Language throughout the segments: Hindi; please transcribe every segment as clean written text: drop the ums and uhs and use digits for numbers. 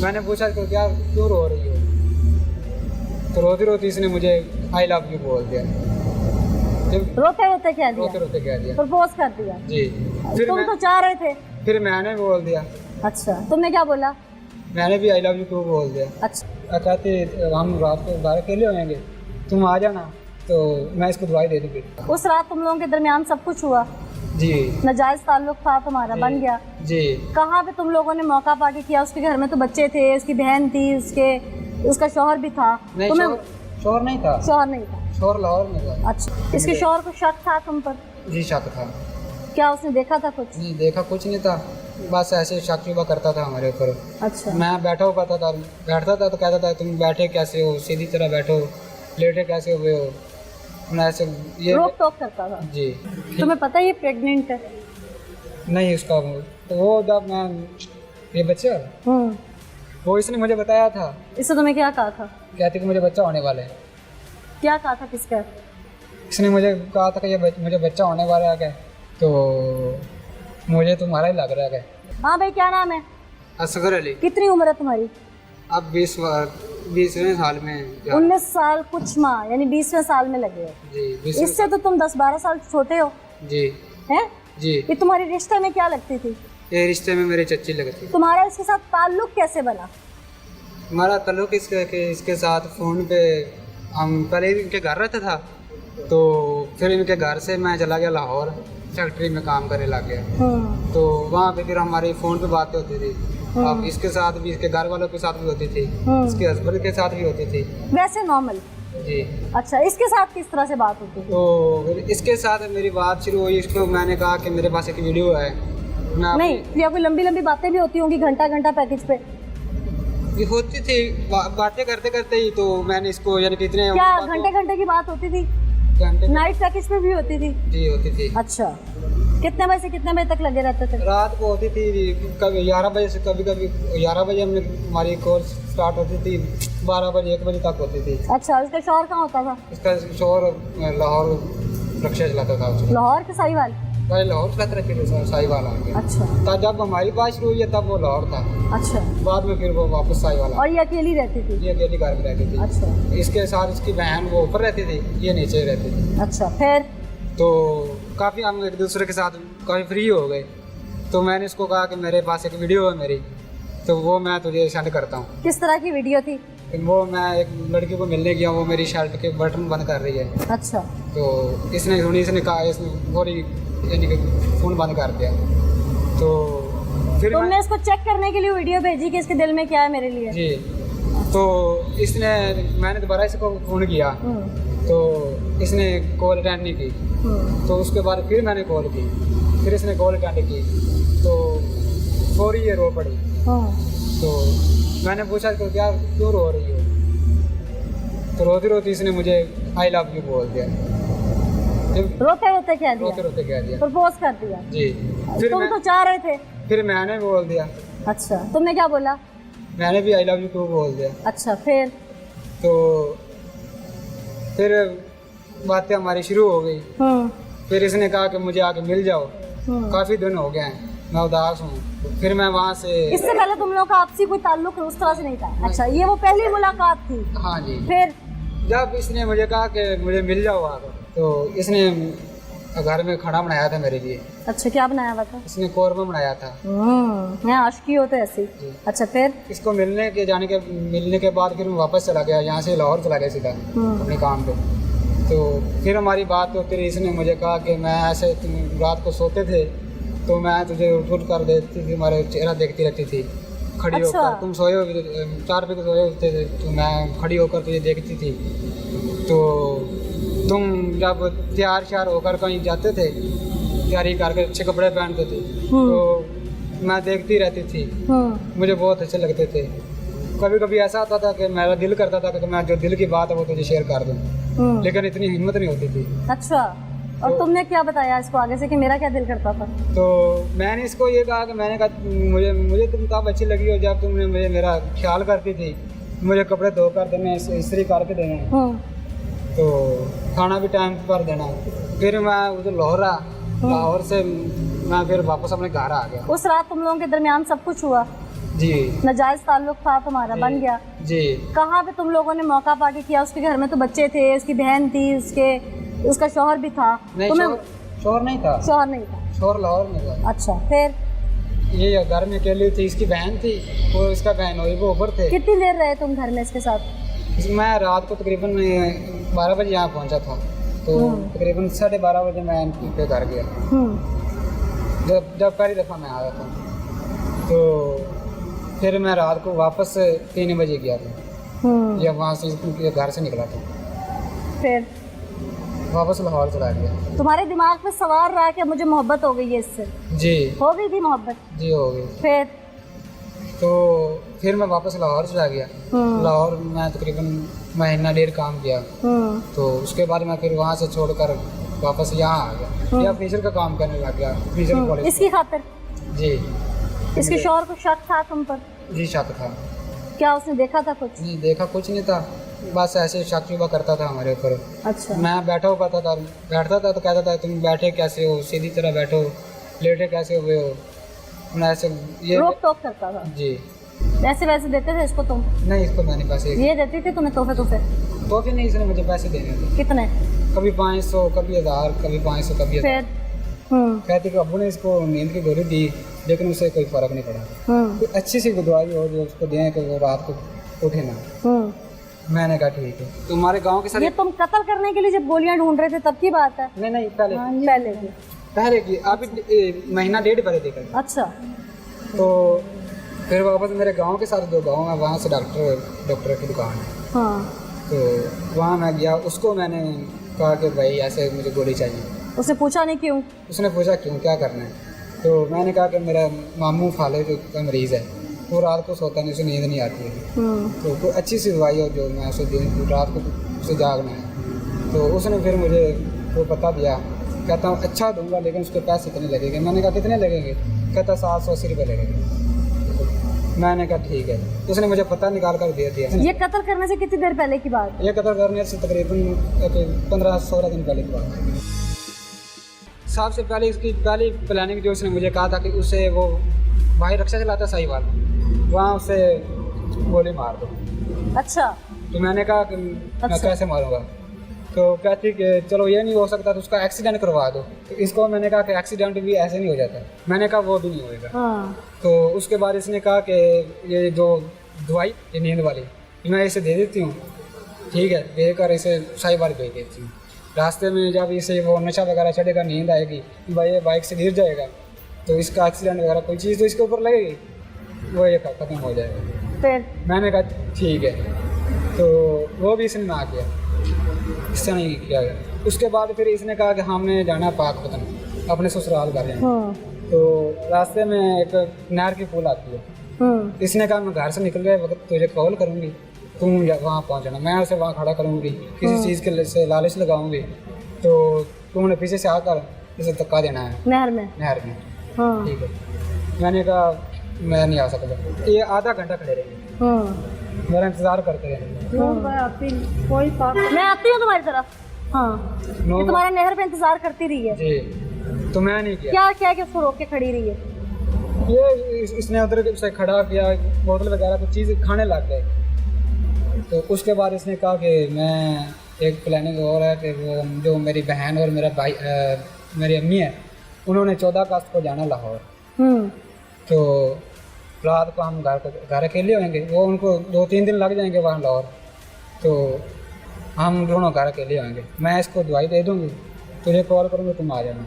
मैंने पूछा कि क्या क्यों रो रही हो, तो रोती रोती इसने मुझे आई लव यू बोल दिया। रोते रोते कह दिया? रोते रोते कह दिया। प्रपोज कर दिया? जी। फिर तुम तो चाह रहे थे। फिर मैंने बोल दिया। अच्छा, तुमने क्या बोला? मैंने भी आई लव यू टू बोल दिया। अच्छा। कहते हम रात को बाहर अकेले होंगे, तुम आ जाना तो मैं इसको दवाई दे दूँगी। उस रात तुम लोगों के दरमियान सब कुछ हुआ? जी। नाजायज ताल्लुक था तुम्हारा, बन गया? जी। कहाँ पे तुम लोगों ने मौका पार्टी किया? उसके घर में तो बच्चे थे, उसकी बहन थी, उसका शौहर भी था। नहीं, शौहर नहीं था। शौहर नहीं था? शौहर लाहौर में था। अच्छा। इसके शौहर को शक था तुम पर? जी, शक था। क्या उसने देखा था कुछ? नहीं देखा, कुछ नहीं था, बस ऐसे शक शुबा करता था हमारे ऊपर। अच्छा। मैं बैठा हुआ था, बैठता था तो कहता था तुम बैठे कैसे हो, सीधी तरह बैठो, लेटे कैसे हुए हो, मैं ऐसे ये रोक टोक करता था। जी। तुम्हें पता है ये प्रेग्नेंट है? नहीं, उसका तो वो जब मैं ये बच्चा वो इसने मुझे बताया था। इससे तुम्हें क्या कहा था? कहती कि मुझे बच्चा होने वाला है। क्या कहा था? किसका? इसने मुझे कहा था कि ये मुझे बच्चा होने वाला है, तो मुझे तुम्हारा ही लग रहा है। हाँ भाई, क्या नाम है? असगर अली। कितनी उम्र है तुम्हारी? अब 20वें साल में। 19 साल कुछ माह, यानी 20वें साल में लगे हो। जी। इससे तो तुम 10-12 साल छोटे हो। जी। हैं? जी। ये तुम्हारे रिश्ते में क्या लगती थी? ये रिश्ते में मेरी चच्ची लगती। तुम्हारा इसके साथ ताल्लुक कैसे बना? हमारा ताल्लुक इसके साथ फ़ोन पे, हम पहले इनके घर रहता था, तो फिर इनके घर से मैं चला गया लाहौर, फैक्ट्री में काम करने लग गया। तो वहाँ पे फिर हमारी फ़ोन पे बातें होती थी। अब इसके साथ भी, इसके घर वालों के साथ भी होती थी, इसके हस्बैंड के साथ भी होती थी, वैसे नॉर्मल। जी। अच्छा, इसके साथ किस तरह से बात होती थी? तो फिर इसके साथ मेरी बात शुरू हुई। इसको मैंने कहा कि मेरे पास एक वीडियो है। नहीं, या कोई लंबी लंबी बातें भी होती होंगी, घंटा घंटा पैकेज पे होती थी बातें करते करते ही। तो मैंने इसको यानी कितने क्या घंटे घंटे की बात होती थी? नाइट पैकेज पे भी होती थी? जी, होती थी। अच्छा, कितने बजे से कितने बजे तक लगे रहते थे? रात को होती थी कभी 11 बजे से, कभी 11 बजे हमारी कोर्स स्टार्ट होती थी, 12 बजे 1 बजे तक होती थी। अच्छा, इसका शौहर कहाँ होता था? इसका शौहर लाहौर रक्षा चलाता था। लाहौर के साहिवाल? पहले लाहौर चलाता रखे साहिवाल आके। अच्छा। तब जब हमारी बात शुरू हुई तब वो लाहौर था। अच्छा। बाद में फिर वो वापस साहिवाल। और ये अकेली रहती थी? ये अकेली घर में रहती थी। अच्छा। इसके साथ इसकी बहन वो ऊपर रहती थी, ये नीचे रहती थी। अच्छा, फिर? तो काफ़ी हम एक दूसरे के साथ काफ़ी फ्री हो गए। तो मैंने इसको कहा कि मेरे पास एक वीडियो है मेरी, तो वो मैं तुझे सेंड करता हूँ। किस तरह की वीडियो थी? वो मैं एक लड़की को मिलने गया, वो मेरी शर्ट के बटन बंद कर रही है। अच्छा। तो इसने सुनी, इसने कहा, इसने पूरी यानी कि फ़ोन बंद कर दिया। तो फिर तुमने इसको चेक करने के लिए वीडियो भेजी कि इसके दिल में क्या है मेरे लिए? जी। तो मैंने दोबारा इसको फ़ोन किया, तो इसने कॉल अटेंड नहीं की। तो उसके बाद फिर मैंने कॉल की, फिर इसने कॉल अटेंड की, तो फौरी ये रो पड़ी। तो मैंने पूछा कि क्या क्यों रो रही हो, तो रोती रोती इसने मुझे आई लव यू बोल दिया। रोते रोते कह दिया? रोते रोते कह दिया। प्रपोज कर दिया? जी। फिर तुम तो चाह रहे थे। फिर मैंने बोल दिया। अच्छा, तुमने क्या बोला? मैंने भी आई लव यू टू बोल दिया। अच्छा, फिर? तो फिर बातें हमारी शुरू हो गई। फिर इसने कहा कि मुझे आके मिल जाओ, काफ़ी दिन हो गए हैं, मैं उदास हूँ। फिर मैं वहाँ से, इससे पहले तुम लोगों का आपसी कोई ताल्लुक उस तरह से नहीं था? अच्छा, ये वो पहली मुलाकात थी? हाँ जी। फिर जब इसने मुझे कहा कि मुझे मिल जाओ आकर, तो इसने घर में खाना बनाया था मेरे लिए। अच्छा, क्या बनाया हुआ था? इसने कौरमा बनाया था। मैं आशिकी हो तो ऐसी। अच्छा, फिर? इसको मिलने के बाद फिर मैं वापस चला गया, यहाँ से लाहौर चला गया सीधा अपने काम पे। तो फिर हमारी बात होती रही। इसने मुझे कहा कि मैं ऐसे, तुम रात को सोते थे तो मैं तुझे उठ कर देती थी, तुम्हारे चेहरा देखती रहती थी खड़ी होकर। तुम सोए हो 4 बजे सोए होते थे, तो मैं खड़ी होकर तुझे देखती थी। तो तुम जब तैयार श्यार होकर कहीं जाते थे, तैयारी करके अच्छे कपड़े पहनते थे, तो मैं देखती रहती थी, मुझे बहुत अच्छे लगते थे। कभी कभी ऐसा होता था कि मेरा दिल करता था कि मैं जो दिल की बात है वो तुझे शेयर कर दूँ, लेकिन इतनी हिम्मत नहीं होती थी। अच्छा, और तुमने क्या बताया इसको आगे से कि मेरा क्या दिल करता था? तो मैंने इसको ये कहा कि मैंने कहा मुझे तुम तब अच्छी लगी हो जब तुमने मेरा ख्याल करती थी, मुझे कपड़े धो कर देने, इस्त्री करके देना, तो खाना भी टाइम पर देना। फिर मैं उधर लाहौर से मैं फिर वापस अपने घर आ गया। उस रात तुम लोगों के दरमियान सब कुछ हुआ? जी नाजायज ताल्लुक था तुम्हारा, बन गया। जी। कहाँ पे तुम लोगों ने मौका पार्टी किया? उसके घर में तो बच्चे थे, उसकी बहन थी, उसका शौहर भी था। नहीं, शौहर नहीं था। शौहर नहीं था, शौहर लाहौर में था। अच्छा, फिर ये घर में अकेली थी, इसकी बहन थी और इसका बहन हुई, वो ऊपर थे। कितनी देर रहे तुम घर में इसके साथ? मैं रात को तकरीबन 12 बजे यहाँ पहुँचा था, तो तकरीबन 12:30 बजे मैं इनके घर गया। जब पहली दफ़ा मैं आया था, तो फिर मैं रात को वापस 3 बजे गया था, या वहाँ से इनके घर से निकला था, फिर वापस लाहौर चला गया। तुम्हारे दिमाग में सवार रहा कि मुझे मोहब्बत हो गई है इससे? जी हो गई थी मोहब्बत? जी हो गई। फिर तो फिर मैं वापस लाहौर चला गया। लाहौर मैं तकरीबन महीना डेढ़ काम किया, तो उसके बाद मैं फिर वहाँ से छोड़कर वापस यहाँ आ गया, या फीचर का काम करने लग गया, फीचर कॉलेज। इसकी खातिर? जी। इसके शौहर को शक था तुम पर? जी शक था। क्या उसने देखा था कुछ? नहीं देखा कुछ नहीं था, बस ऐसे शक शुबा करता था हमारे ऊपर। अच्छा। मैं बैठता था तो कहता था तुम बैठे कैसे हो, सीधी तरह बैठो, लेटे कैसे हुए हो, ऐसे ये रोक टोक करता था। जी। पैसे वैसे देते थे इसको तुम? नहीं, इसको मैंने पैसे ये देती थी तुम्हें तोहफे? नहीं, इसने मुझे पैसे देने थे। कितने? कभी 500, कभी 1000, कभी 500, कभी 1000। कहती कि अब्बू ने इसको नींद की गोली दी, लेकिन उससे कोई फर्क नहीं पड़ा। कोई अच्छी सी दवाई हो जो उसको दें कि वो रात को उठे ना। मैंने कहा ठीक है। तुम्हारे गांव के साथ ये तुम कत्ल करने के लिए जब गोलियां ढूंढ रहे थे तब की बात है? नहीं, पहले की अभी महीना डेढ़ पहले देखा। अच्छा। तो फिर वापस मेरे गांव के साथ 2 गाँव है, वहाँ से डॉक्टर की दुकान है। हाँ। तो वहाँ मैं गया, उसको मैंने कहा कि भाई ऐसे मुझे गोली चाहिए। उसने पूछा नहीं क्यों? उसने पूछा क्यों, क्या करना है? तो मैंने कहा कि मेरा मामू फाले का मरीज़ है, वो रात को सोता नहीं, उसे नींद नहीं आती है, तो कोई अच्छी सी दवाई हो जो मैं उसे दिन रात को उसे जागना है। तो उसने फिर मुझे वो पता दिया, कहता हूँ अच्छा दूंगा लेकिन उसके पैसे कितने लगेंगे? मैंने कहा कितने लगेंगे? कहता 780 रुपये लगेंगे। मैंने कहा ठीक है। उसने मुझे पता निकाल कर दे दिया। ये कत्ल करने से कितनी देर पहले की बात? ये कत्ल करने से तकरीबन 15-16 दिन पहले की बात। सबसे पहले इसकी पहली प्लानिंग जो उसने मुझे कहा था कि उसे वो भाई रक्षा चलाता साहिवाल, वहाँ उसे गोली मार दो। अच्छा। तो मैंने कहा कि मैं कैसे मारूंगा? तो कहती कि चलो ये नहीं हो सकता तो उसका एक्सीडेंट करवा दो। तो इसको मैंने कहा कि एक्सीडेंट भी ऐसे नहीं हो जाता। मैंने कहा वो भी नहीं होएगा। तो उसके बाद इसने कहा कि ये जो दवाई ये नींद वाली मैं इसे दे देती हूँ, ठीक है, देकर इसे साहिवाल भेज देती हूँ। रास्ते में जब इसे वो नशा वगैरह चढ़ेगा, नींद आएगी, भाई ये बाइक से गिर जाएगा तो इसका एक्सीडेंट वगैरह कोई चीज़ तो इसके ऊपर लगेगी, वो ये ख़त्म हो जाएगा। फिर मैंने कहा ठीक है। तो वो भी इसने ना किया, इससे नहीं किया गया। उसके बाद फिर इसने कहा कि हमने जाना पाकपतन अपने ससुराल कर रहे हैं। तो रास्ते में एक नहर की पुल आती है। इसने कहा मैं घर से निकल गए वक्त तुझे कॉल करूँगी, तुम वहाँ पहुँचना, मैं उसे वहाँ खड़ा करूँगी, किसी चीज़ के से लालच लगाऊँगी, तो तुमने पीछे से आकर इसे धक्का देना है नहर में। ठीक है। मैंने कहा मैं नहीं आ सकता। ये आधा घंटा खड़े रहेंगे, मेरा इंतज़ार करते रहेंगे। मैं आती हूँ तुम्हारी तरफ। हाँ, तुम्हारे नहर पे इंतजार करती रही है जी। तो मैं नहीं किया। क्या कि उसको रोक के खड़ी रही है? ये इसने उधर से खड़ा किया, बोतल वगैरह कुछ चीज़ खाने लग गए। तो उसके बाद इसने कहा कि मैं एक प्लानिंग और है कि वो जो मेरी बहन और मेरा भाई मेरी अम्मी है, उन्होंने 14 अगस्त को जाना लाहौर। तो रात को हम घर अकेले होंगे, वो उनको 2-3 दिन लग जाएंगे वहाँ लाहौर, तो हम दोनों घर अकेले होंगे। मैं इसको दवाई दे दूँगी, तुझे कॉल करूँगी, तुम आ जाना,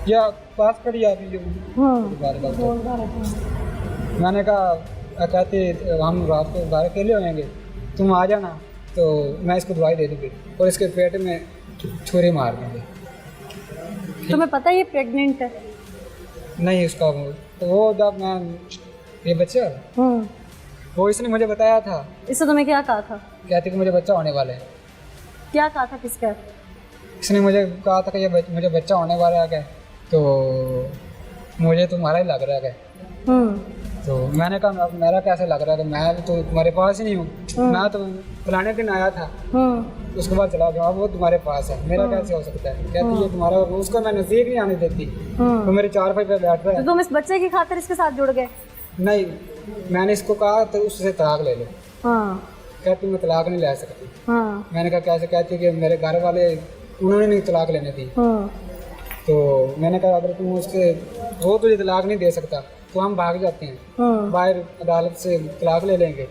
या पास खड़ी आ गई। मैंने कहा कहते हम रात को घर अकेले होंगे, तुम आ जाना, तो मैं इसको दवाई दे दूँगी और इसके पेट में छुरी मार दूँगी। तुम्हें पता है ये प्रेग्नेंट है? नहीं, उसका तो वो जब मैं ये बच्चा वो इसने मुझे बताया था। इससे तुम्हें क्या कहा था? कहती कि मुझे बच्चा होने वाला है। क्या कहा था? किसका? इसने मुझे कहा था कि ये मुझे बच्चा होने वाला है, तो मुझे तुम्हारा ही लग रहा है। तो मैंने कहा मेरा कैसे लग रहा था, मैं तो तुम्हारे पास ही नहीं हूँ, मैं तो फलाने दिन आया था, उसके बाद चला गया, वो तुम्हारे पास है, मेरा कैसे हो सकता है? कहती है तुम्हारा, उसको मैं नज़दीक नहीं आने देती, तो मेरे 4 भाई पे बैठ रहा है। तो तुम इस बच्चे की खातिर इसके साथ जुड़ गए? नहीं, मैंने इसको कहा तो उससे तलाक ले लो। हाँ कहती मैं तलाक नहीं ले सकती। हाँ मैंने कहा कैसे? कहती कि मेरे घर वाले उन्होंने नहीं तलाक लेने दी। हाँ तो मैंने कहा अगर तुम उससे वो तुझे तलाक नहीं दे सकता तो हम भाग जाते हैं, हाँ बाहर अदालत से तलाक ले लेंगे,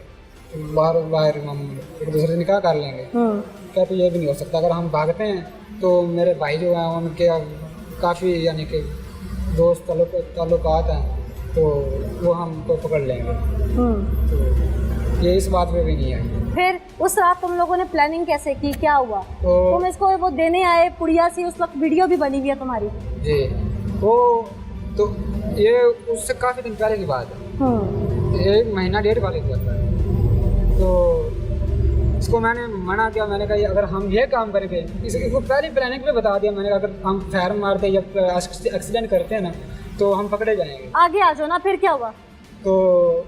बाहर हम एक दूसरे से निकाह कर लेंगे। हाँ कहते ये भी नहीं हो सकता, अगर हम भागते हैं तो मेरे भाई जो हैं उनके काफ़ी यानी कि दोस्त ताल्लुकात हैं तो वो हमको पकड़ लेंगे। तो ये इस बात पे भी नहीं है। फिर उस रात तुम लोगों ने प्लानिंग कैसे की, क्या हुआ? तो तुम इसको वो देने आए पुड़िया सी, उस वक्त वीडियो भी बनी हुई है तुम्हारी। जी वो तो ये उससे काफ़ी दिन पहले की बात है, 1 महीना 1.5 वाले की बात है। तो इसको मैंने मना किया, मैंने कहा ये अगर हम ये काम करेंगे, इसको पहले प्लानिंग पे बता दिया मैंने, अगर हम फायर मारते या एक्सीडेंट करते हैं ना तो हम पकड़े जाएंगे। आगे आ जाओ ना, फिर क्या हुआ? तो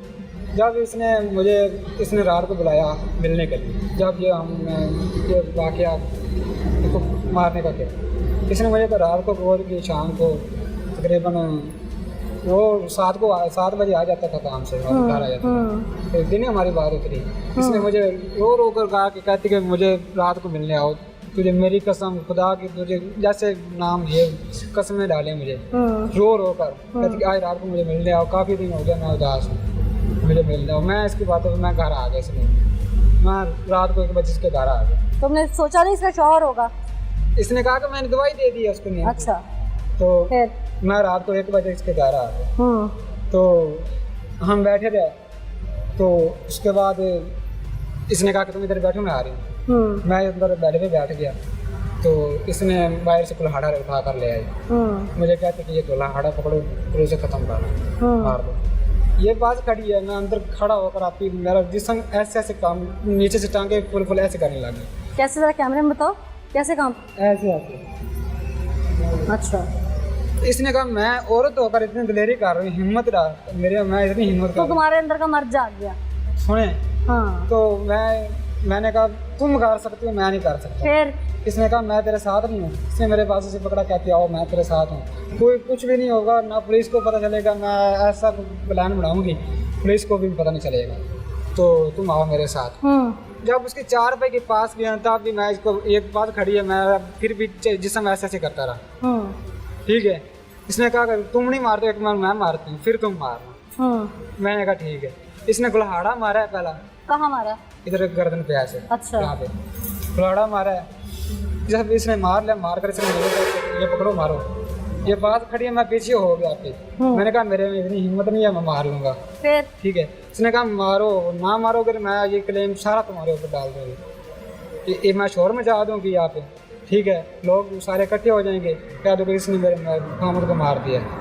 जब इसने रात को बुलाया मिलने के लिए, जब ये वाक़या इसको मारने का किया, इसने मुझे तो रात को बोल की शाम को तकरीबन वो 7 बजे आ जाता था काम से और घर आ जाता था। तो दिन ही हमारी बात होती रही। इसने मुझे रो कर कहा कि कहती कि मुझे रात को मिलने आओ, तुझे मेरी कसम खुदा की, तुझे जैसे नाम ये कसमें डाले मुझे रो कर, कहती कि आज रात को मुझे मिलने आओ, काफ़ी दिन हो गया मैं उदास हूँ, मुझे मिलने आओ। मैं इसकी बातों पर मैं घर आ गया, इसलिए मैं रात को 1 बजे इसके घर आ गया। तुमने सोचा नहीं इसका शौहर होगा? इसने कहा कि मैंने दवाई दे दी है उसको नींद। अच्छा, तो फिर मैं रात को 1 बजे इसके घर आ गया। तो हम बैठे रहे, तो उसके बाद इसने कहा कि तुम इधर बैठो, मैं आ रही हूँ। मैं इधर बेड पे बैठ गया, तो इसने बाहर से कुल्हाड़ा उठा कर ले आई। मुझे कहते कि ये कुल्हाड़ा पकड़ो फिर उसे ख़त्म करो, मार दो। ये बात खड़ी है, मैं अंदर खड़ा होकर आती, मेरा जिस्म ऐसे काम नीचे से टांगे फुल ऐसे करने लगी। कैसे? जरा कैमरे में बताओ कैसे काम? ऐसे। अच्छा, इसने कहा मैं औरत होकर इतनी दिलेरी कर रही हूँ, हिम्मत डाल मेरे, मैं इतनी हिम्मत तो तुम्हारे अंदर का मर्द जाग गया। सुने। हाँ। तो मैंने कहा तुम कर सकती हो, मैं नहीं कर सकता। फिर इसने कहा मैं तेरे साथ नहीं हूँ। इसने मेरे पास से पकड़ा, कहती आओ मैं तेरे साथ हूँ, कोई कुछ भी नहीं होगा, ना पुलिस को पता चलेगा, मैं ऐसा प्लान बनाऊंगी पुलिस को भी पता नहीं चलेगा, तो तुम आओ मेरे साथ। जब उसके 4 रुपए के पास भी तब भी मैं इसको, एक बात खड़ी है, मैं फिर भी जिसम ऐसे करता रहा। ठीक है, इसने कहा तुम नहीं मारते, एक मैं मारती हूँ, फिर तुम मारना। मैंने कहा ठीक है। इसने कुल्हाड़ा मारा है पहला। कहाँ मारा? इधर गर्दन पे ऐसे। अच्छा। यहाँ पे कुल्हाड़ा मारा है। जब इसने मार लिया, मार कर इसने ये पकड़ो मारो, ये बात खड़ी है, मैं पीछे हो गया आपके। मैंने कहा मेरे में इतनी हिम्मत नहीं है, मैं मार लूंगा। फिर ठीक है, इसने कहा मारो, ना मारोगे मैं ये क्लेम सारा तुम्हारे ऊपर डाल दूंगी, ये मैं शोर मचा दूंगी यहाँ पे। ठीक है, लोग सारे इकट्ठे हो जाएंगे, क्या दोगे इसने मेरे खामद को मार दिया।